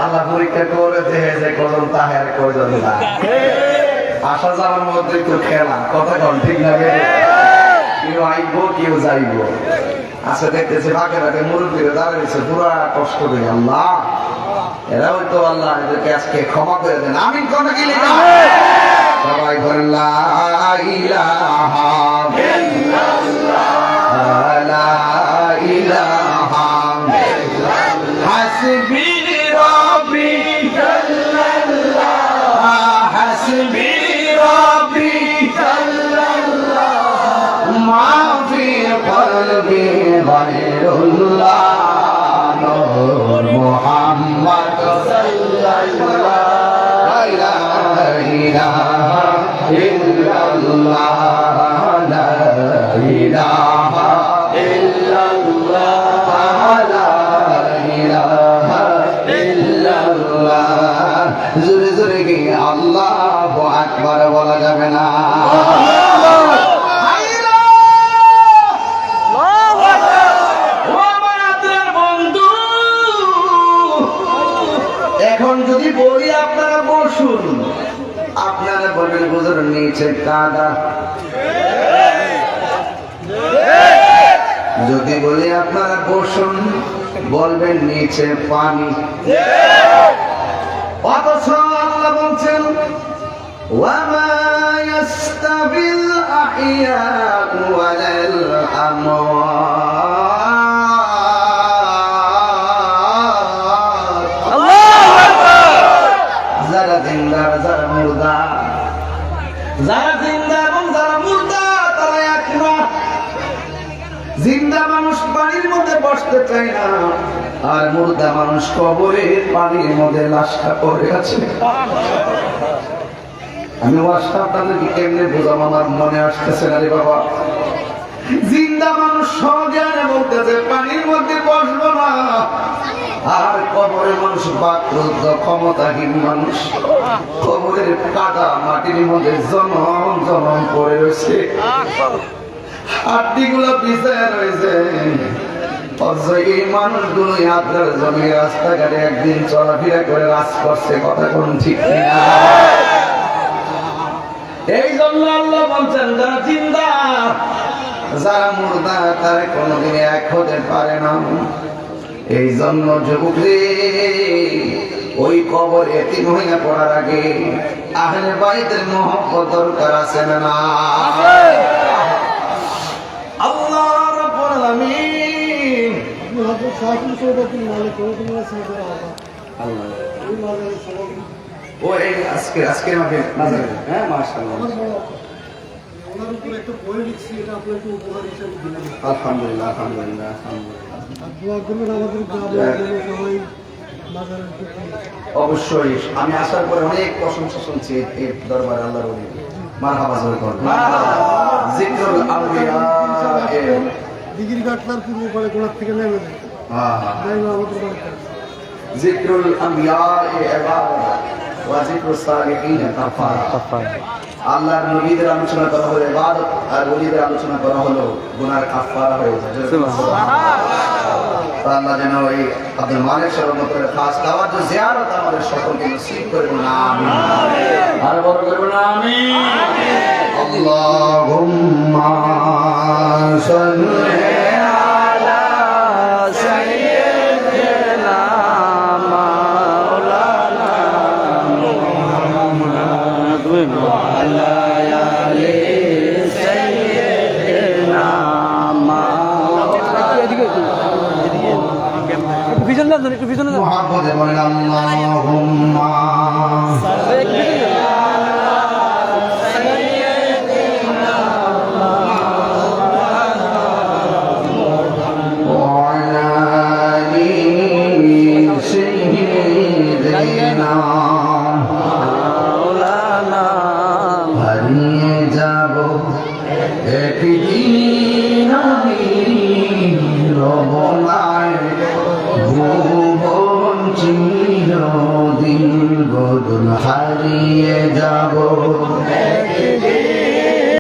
আল্লাহ পরীক্ষা করে যে কজন তাহের কজন না আসা যাওয়ার মধ্যে তো খেলা কতক্ষণ ঠিক লাগে কেউ আইব কেউ যাইব আচ্ছা দেখতেছে বাঁকে বাঁকে মুরব্বীরা দাঁড়িয়েছে পুরা কষ্ট করে আল্লাহ এরা হয়তো আল্লাহ এদেরকে আজকে ক্ষমা করে দেন আমি কোনো গেলে সবাই বলেন লা ইলাহা ইল্লাল্লাহ লা ইলাহা হাসবি রাব্বি জাল্লাল্লাহ হাসবি রাব্বি জাল্লাল্লাহ মা ফি কলবি গায়রুল্লাহ নূর মুহাম্মদ সাল্লাল্লাহু লা ইলাহা ইল্লাল্লাহ লা ইলাহা ইল্লাল্লাহ লা ইলাহা ইল্লাল্লাহ জোরে জোরে কি আল্লাহু আকবার বলা যাবে না এখন যদি বলি আপনারা বসুন আপনারা বলবেন হুজুর নিচে কাদা যদি বলি আপনারা বসুন বলবেন নিচে পানি অথচ আল্লাহ বলছেন ওয়ামা ইয়াস্তাবিল আহইয়া ওয়ালাল আমওয়াত যারা জিন্দা যারা মুর্দা যারা জিন্দা এবং যারা মুর্দা তারা এক না জিন্দা মানুষ পানির মধ্যে বসতে চায় না আর মুর্দা মানুষ কবরে পানির মধ্যে লাশটা পড়ে আছে আমি ওয়াজটা আপনাদেরকে কেমনে বোঝাবো আমার মনে আসতেছে না রে বাবা জিন্দা মানুষ সজ্ঞানে বলতেছে পানির মধ্যে বসবো না আর কবরের মানুষ বাকরুদ্ধ ক্ষমতাহীন মানুষ কবরের কাদা মাটির মধ্যে জনম জনম পড়ে রয়েছে হাড্ডিগুলো পিছায় রয়েছে এই মানুষগুলো আপনার জমি রাস্তাঘাটে একদিন চলাফেরা করে রাজ করছে কথা কোন ঠিক না এই জন্য আল্লাহ বলছেন যারা জিন্দা যারা মুর্দা তারা কোনোদিন এক হতে পারে না এই জন্য যুবকরে ওই কবর এতিম হইয়া পড়ার আগে আহলে বাইতের মহব্বত দরকার আছে না আল্লাহ রাব্বুল আলামিন হযরত সাইফুল সৌদাতুল মালিক আল্লাহ ওই আজকে আমাকে নজর হ্যাঁ মাশাআল্লাহ ওনার উপর একটা বই লিখছি এটা আপনাকে উপহার হিসেবে দিলাম আলহামদুলিল্লাহ আলহামদুলিল্লাহ দোয়া করবেন আমাদের সবাই অবশ্যই আমি আসার পরে অনেক প্রশংসা শুনছি এই দরবারে আল্লাহর ওলি মারহাবা জোরে করুন জিকরুল আউলিয়া ডিগ্রি কাটলার পূর্ব পরে কোণা থেকে নেমে যায় জিকরুল আম্বিয়া ইবাদত ওয়া জিকরুস সালিহিন কাফারা আল্লাহর নবীদের আলোচনা করা হলো ইবাদত আর ওলিদের আলোচনা করা হলো গুনার কাফারা হয়ে যায় সুবহানাল্লাহ আল্লাহ যেন এই আব্দুল মালিক সাহেবের মতো খাস দাওয়াত জিয়ারত আমাদের সকলকে নসিব করুন আমিন আর বড় করুন আমিন আল্লাহুম্মা সাল্লি আলা সাইয়্যিদিনা মাওলানা মুহাম্মদ ওয়া আলা আলি সাইয়্যিদিনা মুহাম্মদে বলেন আল্লাহুম্মা হারিয়ে যাব একদিন আমি রবনায় ভুবন চিরদিন বদল হারিয়ে যাব